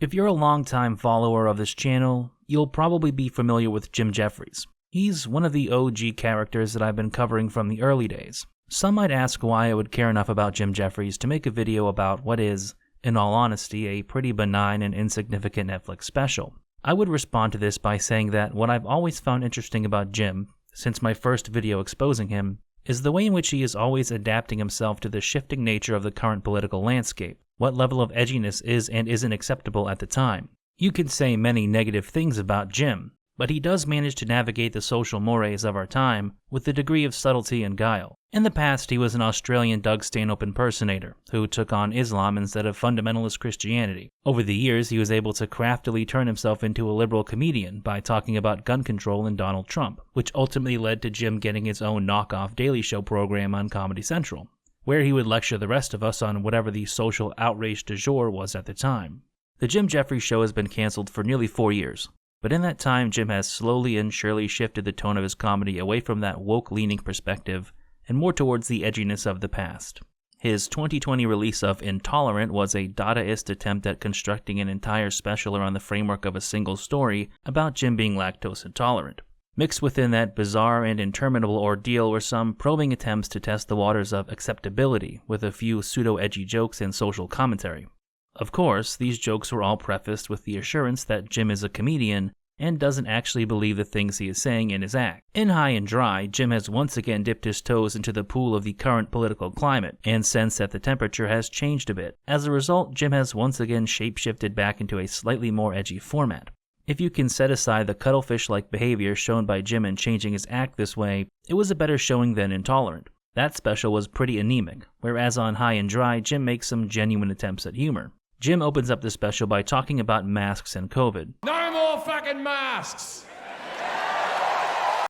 If you're a longtime follower of this channel, you'll probably be familiar with Jefferies. He's one of the OG characters that I've been covering from the early days. Some might ask why I would care enough about Jefferies to make a video about what is, in all honesty, a pretty benign and insignificant Netflix special. I would respond to this by saying that what I've always found interesting about Jim, since my first video exposing him, is the way in which he is always adapting himself to the shifting nature of the current political landscape. What level of edginess is and isn't acceptable at the time. You could say many negative things about Jim, but he does manage to navigate the social mores of our time with a degree of subtlety and guile. In the past, he was an Australian Doug Stanhope impersonator who took on Islam instead of fundamentalist Christianity. Over the years, he was able to craftily turn himself into a liberal comedian by talking about gun control and Donald Trump, which ultimately led to Jim getting his own knockoff Daily Show program on Comedy Central, where he would lecture the rest of us on whatever the social outrage du jour was at the time. The Jefferies show has been canceled for nearly 4 years, but in that time Jim has slowly and surely shifted the tone of his comedy away from that woke-leaning perspective and more towards the edginess of the past. His 2020 release of Intolerant was a Dadaist attempt at constructing an entire special around the framework of a single story about Jim being lactose intolerant. Mixed within that bizarre and interminable ordeal were some probing attempts to test the waters of acceptability with a few pseudo-edgy jokes and social commentary. Of course, these jokes were all prefaced with the assurance that Jim is a comedian and doesn't actually believe the things he is saying in his act. In High and Dry, Jim has once again dipped his toes into the pool of the current political climate and sensed that the temperature has changed a bit. As a result, Jim has once again shapeshifted back into a slightly more edgy format. If you can set aside the cuttlefish-like behavior shown by Jim in changing his act this way, it was a better showing than Intolerant. That special was pretty anemic, whereas on High and Dry, Jim makes some genuine attempts at humor. Jim opens up the special by talking about masks and COVID. No more fucking masks!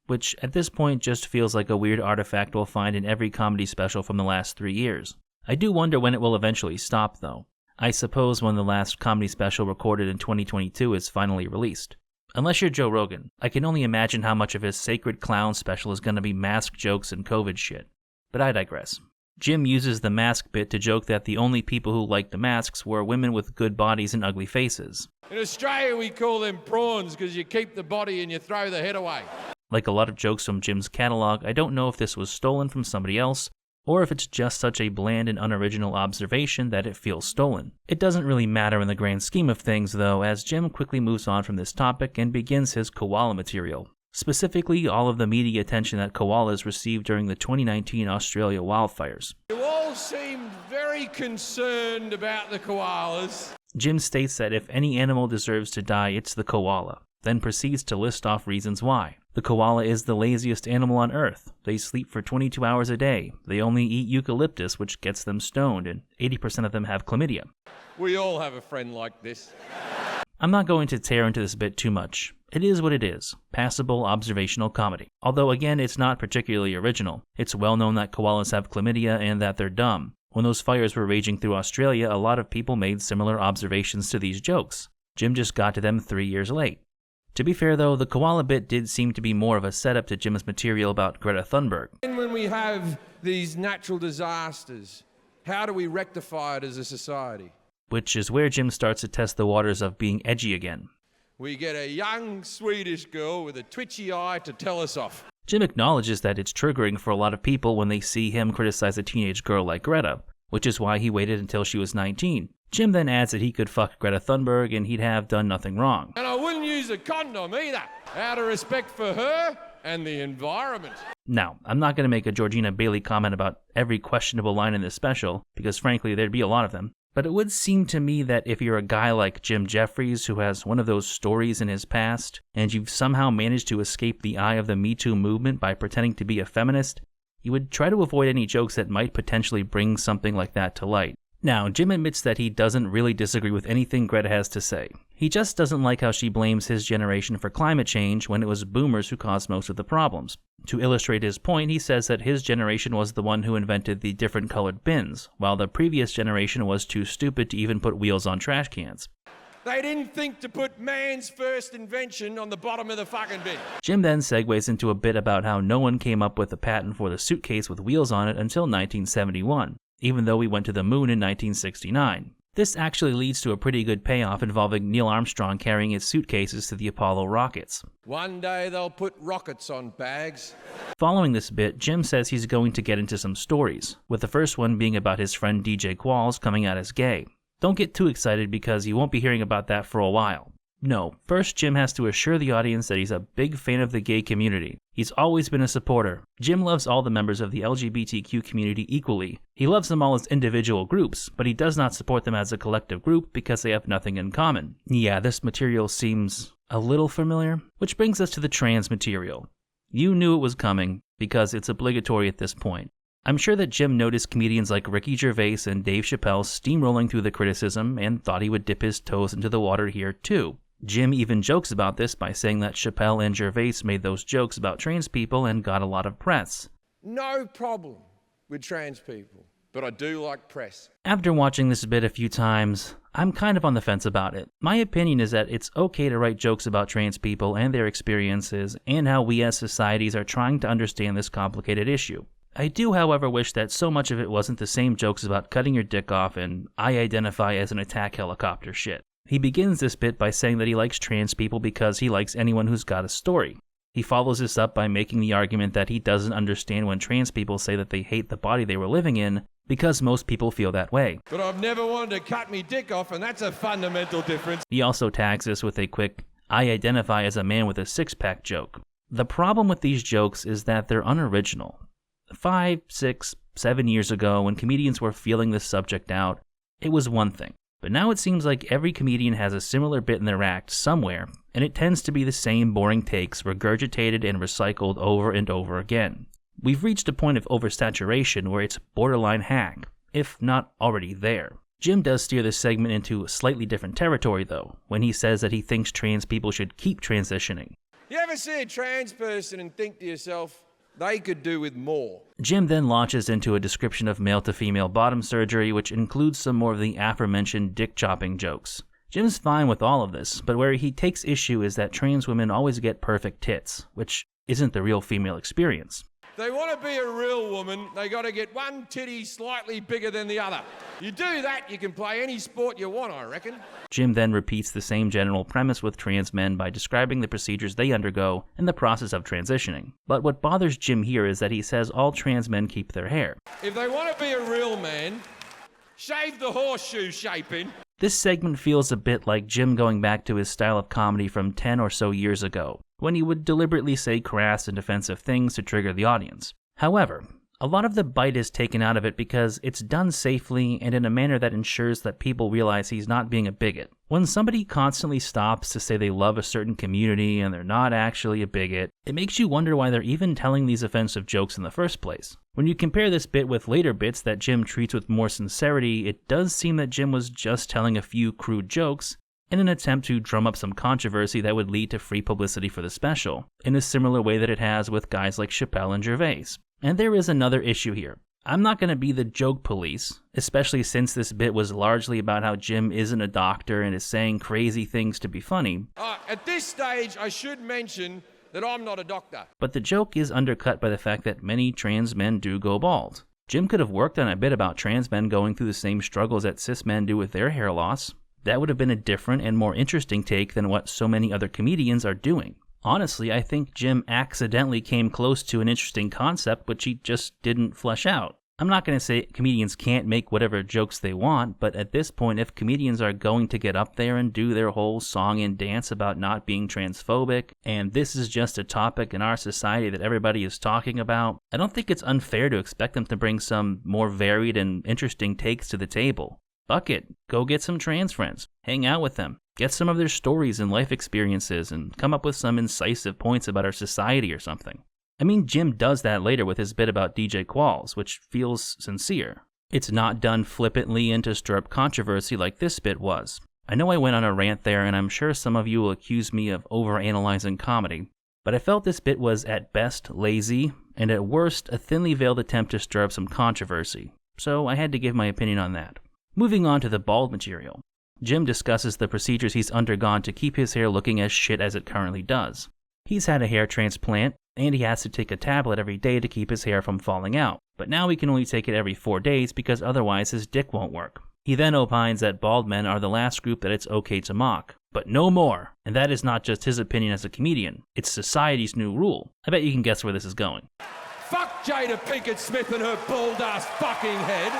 Which at this point just feels like a weird artifact we'll find in every comedy special from the last 3 years. I do wonder when it will eventually stop though. I suppose when the last comedy special recorded in 2022 is finally released. Unless you're Joe Rogan, I can only imagine how much of his Sacred Clown special is going to be mask jokes and COVID shit. But I digress. Jim uses the mask bit to joke that the only people who liked the masks were women with good bodies and ugly faces. In Australia we call them prawns because you keep the body and you throw the head away. Like a lot of jokes from Jim's catalog, I don't know if this was stolen from somebody else, or if it's just such a bland and unoriginal observation that it feels stolen. It doesn't really matter in the grand scheme of things though, as Jim quickly moves on from this topic and begins his koala material. Specifically, all of the media attention that koalas received during the 2019 Australia wildfires. You all seemed very concerned about the koalas. Jim states that if any animal deserves to die, it's the koala, then proceeds to list off reasons why. The koala is the laziest animal on Earth. They sleep for 22 hours a day. They only eat eucalyptus, which gets them stoned, and 80% of them have chlamydia. We all have a friend like this. I'm not going to tear into this bit too much. It is what it is, passable observational comedy. Although again, it's not particularly original. It's well known that koalas have chlamydia and that they're dumb. When those fires were raging through Australia, a lot of people made similar observations to these jokes. Jim just got to them 3 years late. To be fair though, the koala bit did seem to be more of a setup to Jim's material about Greta Thunberg. And when we have these natural disasters, how do we rectify it as a society? Which is where Jim starts to test the waters of being edgy again. We get a young Swedish girl with a twitchy eye to tell us off. Jim acknowledges that it's triggering for a lot of people when they see him criticize a teenage girl like Greta, which is why he waited until she was 19. Jim then adds that he could fuck Greta Thunberg and he'd have done nothing wrong. And I wouldn't use a condom either, out of respect for her and the environment. Now, I'm not going to make a Georgina Bailey comment about every questionable line in this special, because frankly there'd be a lot of them. But it would seem to me that if you're a guy like Jefferies who has one of those stories in his past, and you've somehow managed to escape the eye of the Me Too movement by pretending to be a feminist, you would try to avoid any jokes that might potentially bring something like that to light. Now, Jim admits that he doesn't really disagree with anything Greta has to say. He just doesn't like how she blames his generation for climate change when it was boomers who caused most of the problems. To illustrate his point, he says that his generation was the one who invented the different colored bins, while the previous generation was too stupid to even put wheels on trash cans. They didn't think to put man's first invention on the bottom of the fucking bin. Jim then segues into a bit about how no one came up with a patent for the suitcase with wheels on it until 1971. Even though we went to the moon in 1969. This actually leads to a pretty good payoff involving Neil Armstrong carrying his suitcases to the Apollo rockets. One day they'll put rockets on bags. Following this bit, Jim says he's going to get into some stories, with the first one being about his friend DJ Qualls coming out as gay. Don't get too excited because you won't be hearing about that for a while. No, first Jim has to assure the audience that he's a big fan of the gay community. He's always been a supporter. Jim loves all the members of the LGBTQ community equally. He loves them all as individual groups, but he does not support them as a collective group because they have nothing in common. Yeah, this material seems a little familiar, which brings us to the trans material. You knew it was coming because it's obligatory at this point. I'm sure that Jim noticed comedians like Ricky Gervais and Dave Chappelle steamrolling through the criticism and thought he would dip his toes into the water here too. Jim even jokes about this by saying that Chappelle and Gervais made those jokes about trans people and got a lot of press. No problem with trans people, but I do like press. After watching this bit a few times, I'm kind of on the fence about it. My opinion is that it's okay to write jokes about trans people and their experiences and how we as societies are trying to understand this complicated issue. I do, however, wish that so much of it wasn't the same jokes about cutting your dick off and I identify as an attack helicopter shit. He begins this bit by saying that he likes trans people because he likes anyone who's got a story. He follows this up by making the argument that he doesn't understand when trans people say that they hate the body they were living in because most people feel that way. But I've never wanted to cut me dick off, and that's a fundamental difference. He also tags this with a quick, I identify as a man with a six-pack joke. The problem with these jokes is that they're unoriginal. 5, 6, 7 years ago, when comedians were feeling this subject out, it was one thing. But now it seems like every comedian has a similar bit in their act somewhere, and it tends to be the same boring takes regurgitated and recycled over and over again. We've reached a point of oversaturation where it's borderline hack, if not already there. Jim does steer this segment into slightly different territory though, when he says that he thinks trans people should keep transitioning. You ever see a trans person and think to yourself, they could do with more? Jim then launches into a description of male-to-female bottom surgery, which includes some more of the aforementioned dick-chopping jokes. Jim's fine with all of this, but where he takes issue is that trans women always get perfect tits, which isn't the real female experience. They want to be a real woman, they got to get one titty slightly bigger than the other. You do that, you can play any sport you want, I reckon. Jim then repeats the same general premise with trans men by describing the procedures they undergo in the process of transitioning. But what bothers Jim here is that he says all trans men keep their hair. If they want to be a real man, shave the horseshoe shape in. This segment feels a bit like Jim going back to his style of comedy from 10 or so years ago, when he would deliberately say crass and offensive things to trigger the audience. However, a lot of the bite is taken out of it because it's done safely and in a manner that ensures that people realize he's not being a bigot. When somebody constantly stops to say they love a certain community and they're not actually a bigot, it makes you wonder why they're even telling these offensive jokes in the first place. When you compare this bit with later bits that Jim treats with more sincerity, it does seem that Jim was just telling a few crude jokes in an attempt to drum up some controversy that would lead to free publicity for the special, in a similar way that it has with guys like Chappelle and Gervais. And there is another issue here. I'm not going to be the joke police, especially since this bit was largely about how Jim isn't a doctor and is saying crazy things to be funny. At this stage, I should mention that I'm not a doctor. But the joke is undercut by the fact that many trans men do go bald. Jim could have worked on a bit about trans men going through the same struggles that cis men do with their hair loss. That would have been a different and more interesting take than what so many other comedians are doing. Honestly, I think Jim accidentally came close to an interesting concept which he just didn't flesh out. I'm not going to say comedians can't make whatever jokes they want, but at this point, if comedians are going to get up there and do their whole song and dance about not being transphobic, and this is just a topic in our society that everybody is talking about, I don't think it's unfair to expect them to bring some more varied and interesting takes to the table. Fuck it, go get some trans friends, hang out with them, get some of their stories and life experiences, and come up with some incisive points about our society or something. I mean, Jim does that later with his bit about DJ Qualls, which feels sincere. It's not done flippantly and to stir up controversy like this bit was. I know I went on a rant there, and I'm sure some of you will accuse me of overanalyzing comedy, but I felt this bit was at best lazy, and at worst a thinly veiled attempt to stir up some controversy, so I had to give my opinion on that. Moving on to the bald material. Jim discusses the procedures he's undergone to keep his hair looking as shit as it currently does. He's had a hair transplant, and he has to take a tablet every day to keep his hair from falling out, but now he can only take it every 4 days because otherwise his dick won't work. He then opines that bald men are the last group that it's okay to mock, but no more. And that is not just his opinion as a comedian, it's society's new rule. I bet you can guess where this is going. Fuck Jada Pinkett Smith and her bald-ass fucking head.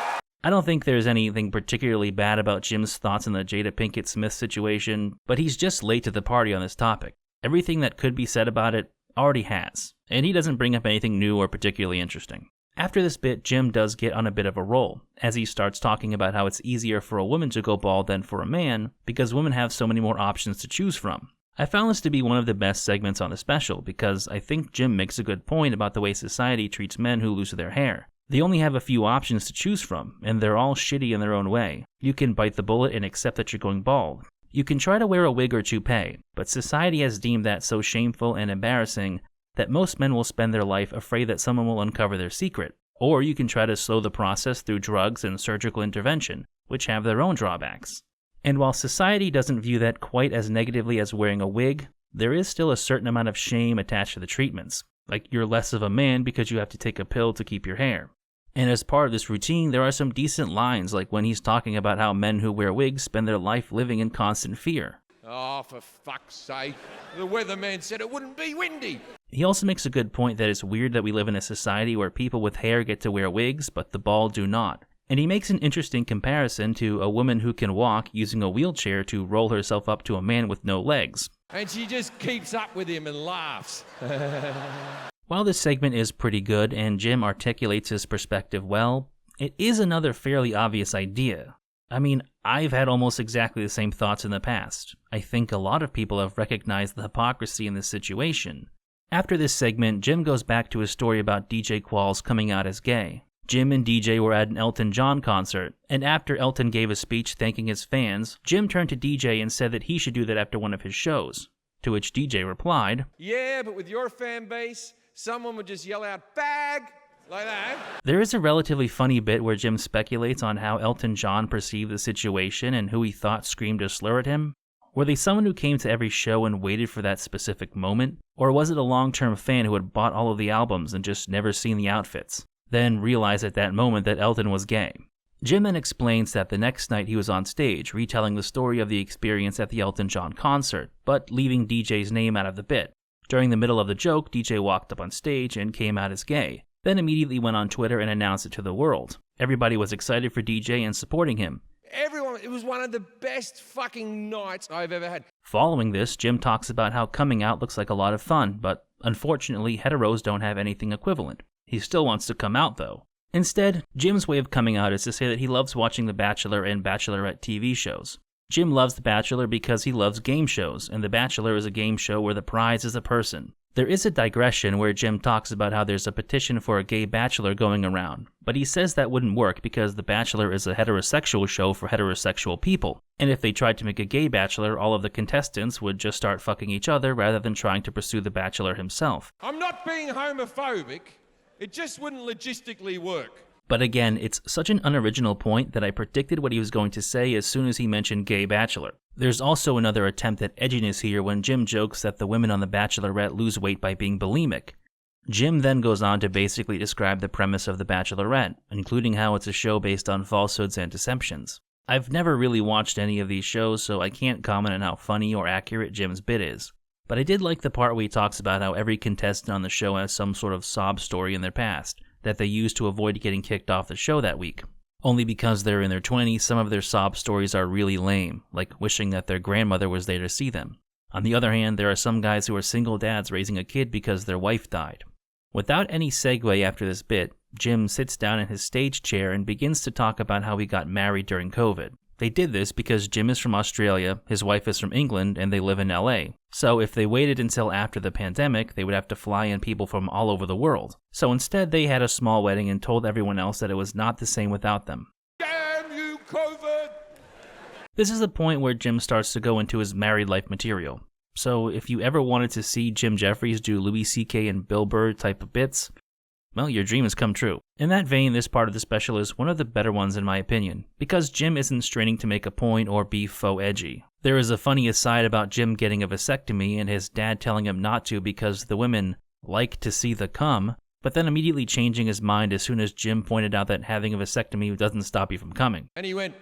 I don't think there's anything particularly bad about Jim's thoughts on the Jada Pinkett Smith situation, but he's just late to the party on this topic. Everything that could be said about it already has, and he doesn't bring up anything new or particularly interesting. After this bit, Jim does get on a bit of a roll, as he starts talking about how it's easier for a woman to go bald than for a man, because women have so many more options to choose from. I found this to be one of the best segments on the special, because I think Jim makes a good point about the way society treats men who lose their hair. They only have a few options to choose from, and they're all shitty in their own way. You can bite the bullet and accept that you're going bald. You can try to wear a wig or toupee, but society has deemed that so shameful and embarrassing that most men will spend their life afraid that someone will uncover their secret. Or you can try to slow the process through drugs and surgical intervention, which have their own drawbacks. And while society doesn't view that quite as negatively as wearing a wig, there is still a certain amount of shame attached to the treatments. Like you're less of a man because you have to take a pill to keep your hair. And as part of this routine, there are some decent lines, like when he's talking about how men who wear wigs spend their life living in constant fear. Oh, for fuck's sake. The weatherman said it wouldn't be windy. He also makes a good point that it's weird that we live in a society where people with hair get to wear wigs, but the bald do not. And he makes an interesting comparison to a woman who can walk using a wheelchair to roll herself up to a man with no legs. And she just keeps up with him and laughs. While this segment is pretty good and Jim articulates his perspective well, it is another fairly obvious idea. I mean, I've had almost exactly the same thoughts in the past. I think a lot of people have recognized the hypocrisy in this situation. After this segment, Jim goes back to his story about DJ Qualls coming out as gay. Jim and DJ were at an Elton John concert, and after Elton gave a speech thanking his fans, Jim turned to DJ and said that he should do that after one of his shows. To which DJ replied, "Yeah, but with your fan base, someone would just yell out, 'Bag!' like that." There is a relatively funny bit where Jim speculates on how Elton John perceived the situation and who he thought screamed a slur at him. Were they someone who came to every show and waited for that specific moment? Or was it a long-term fan who had bought all of the albums and just never seen the outfits, then realized at that moment that Elton was gay? Jim then explains that the next night he was on stage retelling the story of the experience at the Elton John concert, but leaving DJ's name out of the bit. During the middle of the joke, DJ walked up on stage and came out as gay, then immediately went on Twitter and announced it to the world. Everybody was excited for DJ and supporting him. It was one of the best fucking nights I've ever had. Following this, Jim talks about how coming out looks like a lot of fun, but unfortunately heteros don't have anything equivalent. He still wants to come out though. Instead, Jim's way of coming out is to say that he loves watching The Bachelor and Bachelorette TV shows. Jim loves The Bachelor because he loves game shows, and The Bachelor is a game show where the prize is a person. There is a digression where Jim talks about how there's a petition for a gay bachelor going around, but he says that wouldn't work because The Bachelor is a heterosexual show for heterosexual people, and if they tried to make a gay bachelor, all of the contestants would just start fucking each other rather than trying to pursue the bachelor himself. I'm not being homophobic, it just wouldn't logistically work. But again, it's such an unoriginal point that I predicted what he was going to say as soon as he mentioned gay bachelor. There's also another attempt at edginess here when Jim jokes that the women on The Bachelorette lose weight by being bulimic. Jim then goes on to basically describe the premise of The Bachelorette, including how it's a show based on falsehoods and deceptions. I've never really watched any of these shows, so I can't comment on how funny or accurate Jim's bit is. But I did like the part where he talks about how every contestant on the show has some sort of sob story in their past that they use to avoid getting kicked off the show that week. Only because they're in their 20s, some of their sob stories are really lame, like wishing that their grandmother was there to see them. On the other hand, there are some guys who are single dads raising a kid because their wife died. Without any segue after this bit, Jim sits down in his stage chair and begins to talk about how he got married during COVID. They did this because Jim is from Australia, his wife is from England, and they live in LA. So if they waited until after the pandemic, they would have to fly in people from all over the world. So instead, they had a small wedding and told everyone else that it was not the same without them. Damn you, COVID! This is the point where Jim starts to go into his married life material. So if you ever wanted to see Jim Jefferies do Louis C.K. and Bill Burr type of bits, well, your dream has come true. In that vein, this part of the special is one of the better ones in my opinion, because Jim isn't straining to make a point or be faux edgy. There is a funny aside about Jim getting a vasectomy and his dad telling him not to because the women like to see the cum, but then immediately changing his mind as soon as Jim pointed out that having a vasectomy doesn't stop you from coming. And he went,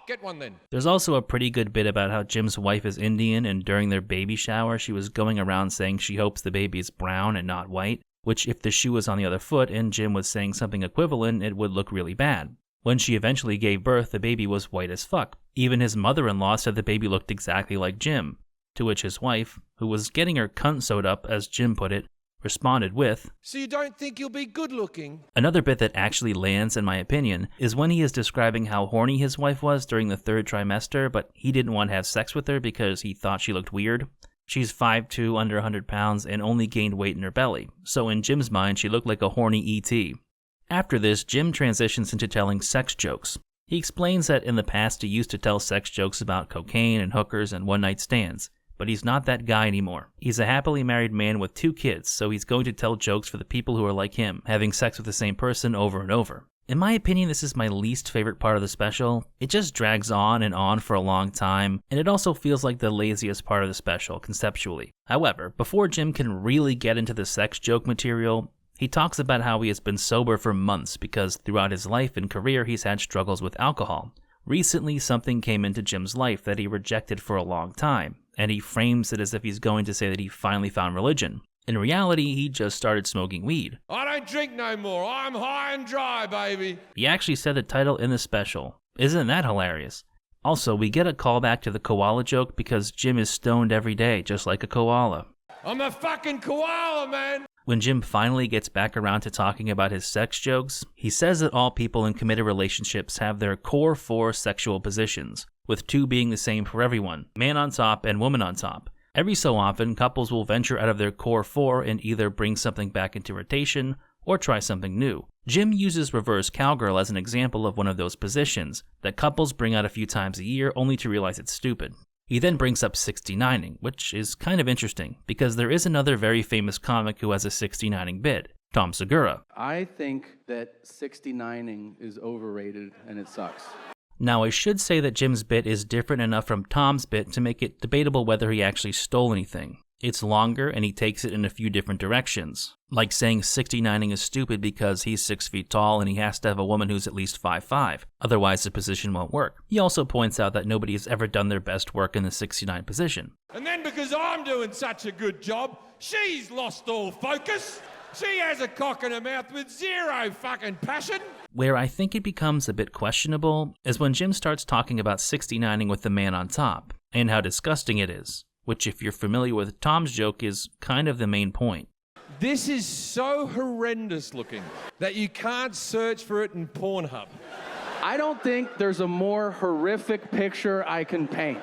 get one then. There's also a pretty good bit about how Jim's wife is Indian, and during their baby shower, she was going around saying she hopes the baby is brown and not white, which if the shoe was on the other foot and Jim was saying something equivalent, it would look really bad. When she eventually gave birth, the baby was white as fuck. Even his mother-in-law said the baby looked exactly like Jim, to which his wife, who was getting her cunt sewed up, as Jim put it, responded with, "So you don't think you'll be good looking?" Another bit that actually lands, in my opinion, is when he is describing how horny his wife was during the 3rd trimester, but he didn't want to have sex with her because he thought she looked weird. She's 5'2", under 100 pounds, and only gained weight in her belly, so in Jim's mind, she looked like a horny E.T. After this, Jim transitions into telling sex jokes. He explains that in the past he used to tell sex jokes about cocaine and hookers and one-night stands, but he's not that guy anymore. He's a happily married man with 2 kids, so he's going to tell jokes for the people who are like him, having sex with the same person over and over. In my opinion, this is my least favorite part of the special. It just drags on and on for a long time, and it also feels like the laziest part of the special, conceptually. However, before Jim can really get into the sex joke material, he talks about how he has been sober for months because throughout his life and career he's had struggles with alcohol. Recently, something came into Jim's life that he rejected for a long time, and he frames it as if he's going to say that he finally found religion. In reality, he just started smoking weed. "I don't drink no more. I'm high and dry, baby." He actually said the title in the special. Isn't that hilarious? Also, we get a callback to the koala joke because Jim is stoned every day, just like a koala. "I'm a fucking koala, man." When Jim finally gets back around to talking about his sex jokes, he says that all people in committed relationships have their core 4 sexual positions, with 2 being the same for everyone, man on top and woman on top. Every so often, couples will venture out of their core 4 and either bring something back into rotation or try something new. Jim uses reverse cowgirl as an example of one of those positions that couples bring out a few times a year only to realize it's stupid. He then brings up 69ing, which is kind of interesting because there is another very famous comic who has a 69ing bit, Tom Segura. I think that 69ing is overrated and it sucks. Now, I should say that Jim's bit is different enough from Tom's bit to make it debatable whether he actually stole anything. It's longer and he takes it in a few different directions, like saying 69ing is stupid because he's 6 feet tall and he has to have a woman who's at least 5'5", otherwise the position won't work. He also points out that nobody has ever done their best work in the 69 position. "And then because I'm doing such a good job, she's lost all focus. She has a cock in her mouth with 0 fucking passion." Where I think it becomes a bit questionable is when Jim starts talking about 69ing with the man on top, and how disgusting it is, which if you're familiar with Tom's joke is kind of the main point. "This is so horrendous looking that you can't search for it in Pornhub." I don't think there's a more horrific picture I can paint.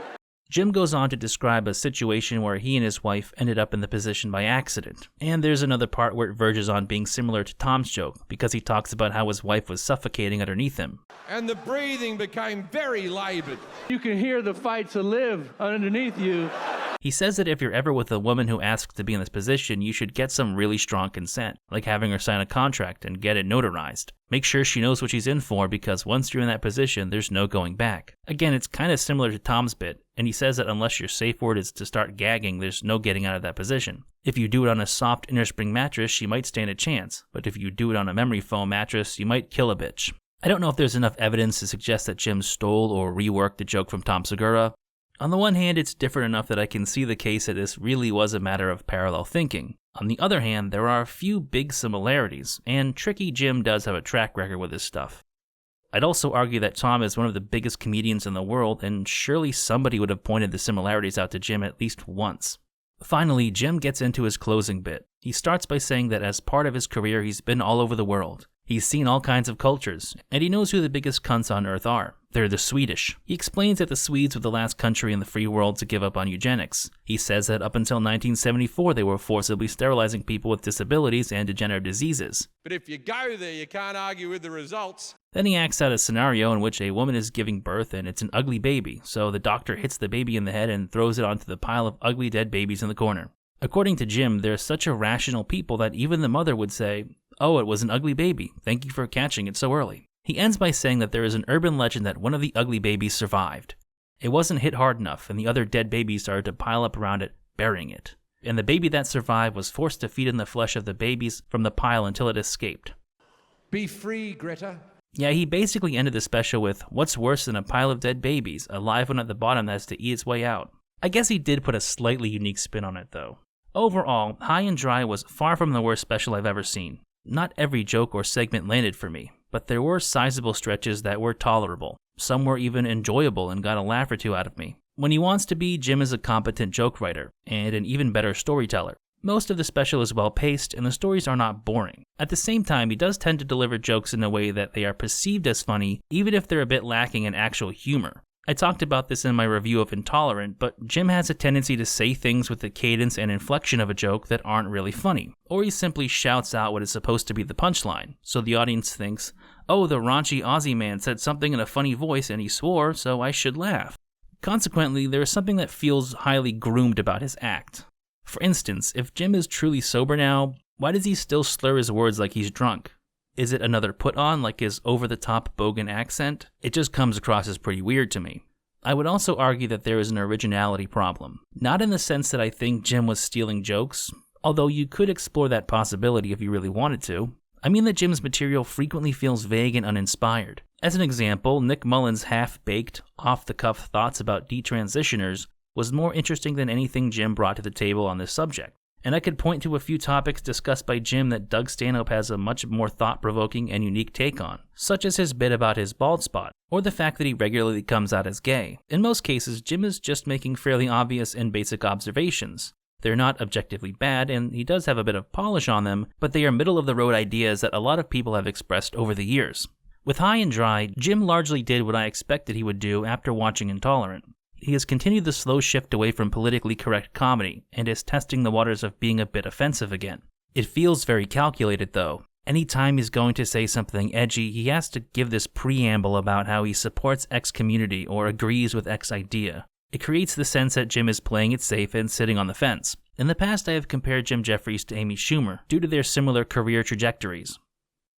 Jim goes on to describe a situation where he and his wife ended up in the position by accident. And there's another part where it verges on being similar to Tom's joke, because he talks about how his wife was suffocating underneath him. "And the breathing became very laboured." You can hear the fight to live underneath you. He says that if you're ever with a woman who asks to be in this position, you should get some really strong consent, like having her sign a contract and get it notarized. Make sure she knows what she's in for, because once you're in that position, there's no going back. Again, it's kind of similar to Tom's bit, and he says that unless your safe word is to start gagging, there's no getting out of that position. If you do it on a soft inner spring mattress, she might stand a chance, but if you do it on a memory foam mattress, you might kill a bitch. I don't know if there's enough evidence to suggest that Jim stole or reworked the joke from Tom Segura. On the one hand, it's different enough that I can see the case that this really was a matter of parallel thinking. On the other hand, there are a few big similarities, and Tricky Jim does have a track record with this stuff. I'd also argue that Tom is one of the biggest comedians in the world, and surely somebody would have pointed the similarities out to Jim at least once. Finally, Jim gets into his closing bit. He starts by saying that as part of his career, he's been all over the world. He's seen all kinds of cultures, and he knows who the biggest cunts on Earth are. They're the Swedish. He explains that the Swedes were the last country in the free world to give up on eugenics. He says that up until 1974, they were forcibly sterilizing people with disabilities and degenerative diseases. "But if you go there, you can't argue with the results." Then he acts out a scenario in which a woman is giving birth and it's an ugly baby, so the doctor hits the baby in the head and throws it onto the pile of ugly dead babies in the corner. According to Jim, they're such irrational people that even the mother would say, "Oh, it was an ugly baby. Thank you for catching it so early." He ends by saying that there is an urban legend that one of the ugly babies survived. It wasn't hit hard enough, and the other dead babies started to pile up around it, burying it. and the baby that survived was forced to feed in the flesh of the babies from the pile until it escaped. Be free, Greta. Yeah, he basically ended the special with, what's worse than a pile of dead babies, a live one at the bottom that has to eat its way out. I guess he did put a slightly unique spin on it though. Overall, High and Dry was far from the worst special I've ever seen. Not every joke or segment landed for me, but there were sizable stretches that were tolerable. Some were even enjoyable and got a laugh or two out of me. When he wants to be, Jim is a competent joke writer, and an even better storyteller. Most of the special is well paced, and the stories are not boring. At the same time, he does tend to deliver jokes in a way that they are perceived as funny, even if they're a bit lacking in actual humor. I talked about this in my review of Intolerant, but Jim has a tendency to say things with the cadence and inflection of a joke that aren't really funny, or he simply shouts out what is supposed to be the punchline, so the audience thinks, oh, the raunchy Aussie man said something in a funny voice and he swore, so I should laugh. Consequently, there is something that feels highly groomed about his act. For instance, if Jim is truly sober now, why does he still slur his words like he's drunk? Is it another put-on like his over-the-top Bogan accent? It just comes across as pretty weird to me. I would also argue that there is an originality problem. Not in the sense that I think Jim was stealing jokes, although you could explore that possibility if you really wanted to. I mean that Jim's material frequently feels vague and uninspired. As an example, Nick Mullen's half-baked, off-the-cuff thoughts about detransitioners was more interesting than anything Jim brought to the table on this subject. And I could point to a few topics discussed by Jim that Doug Stanhope has a much more thought-provoking and unique take on, such as his bit about his bald spot, or the fact that he regularly comes out as gay. In most cases, Jim is just making fairly obvious and basic observations. They're not objectively bad, and he does have a bit of polish on them, but they are middle-of-the-road ideas that a lot of people have expressed over the years. With High and Dry, Jim largely did what I expected he would do after watching Intolerant. He has continued the slow shift away from politically correct comedy, and is testing the waters of being a bit offensive again. It feels very calculated though. Anytime he's going to say something edgy, he has to give this preamble about how he supports X community or agrees with X idea. It creates the sense that Jim is playing it safe and sitting on the fence. In the past, I have compared Jim Jefferies to Amy Schumer due to their similar career trajectories.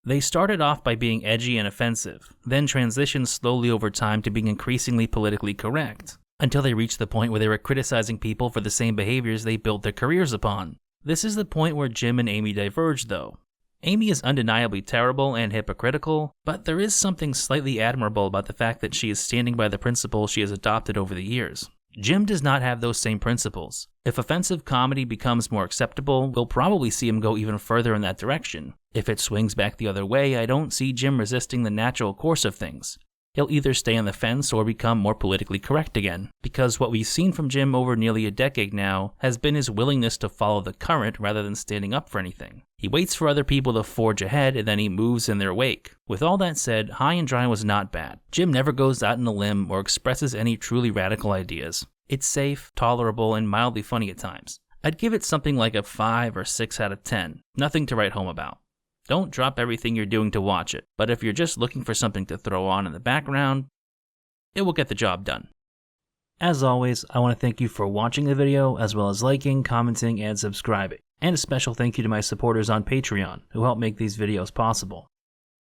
They started off by being edgy and offensive, then transitioned slowly over time to being increasingly politically correct, until they reached the point where they were criticizing people for the same behaviors they built their careers upon. This is the point where Jim and Amy diverge, though. Amy is undeniably terrible and hypocritical, but there is something slightly admirable about the fact that she is standing by the principles she has adopted over the years. Jim does not have those same principles. If offensive comedy becomes more acceptable, we'll probably see him go even further in that direction. If it swings back the other way, I don't see Jim resisting the natural course of things. He'll either stay on the fence or become more politically correct again, because what we've seen from Jim over nearly a decade now has been his willingness to follow the current rather than standing up for anything. He waits for other people to forge ahead and then he moves in their wake. With all that said, High and Dry was not bad. Jim never goes out on a limb or expresses any truly radical ideas. It's safe, tolerable, and mildly funny at times. I'd give it something like a 5 or 6 out of 10. Nothing to write home about. Don't drop everything you're doing to watch it, but if you're just looking for something to throw on in the background, it will get the job done. As always, I want to thank you for watching the video, as well as liking, commenting, and subscribing. And a special thank you to my supporters on Patreon, who help make these videos possible.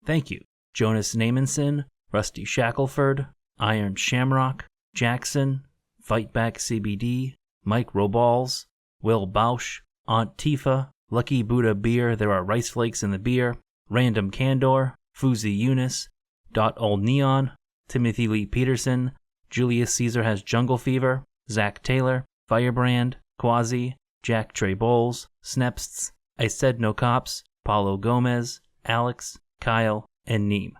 Thank you, Jonas Namenson, Rusty Shackelford, Iron Shamrock, Jackson, Fightback CBD, Mike Roballs, Will Bausch, Aunt Tifa, Lucky Buddha Beer, There Are Rice Flakes in the Beer, Random Candor, Fuzi Eunice, Old Neon, Timothy Lee Peterson, Julius Caesar Has Jungle Fever, Zach Taylor, Firebrand, Quasi, Jack Trey Bowles, Snepsts, I Said No Cops, Paulo Gomez, Alex, Kyle, and Neem.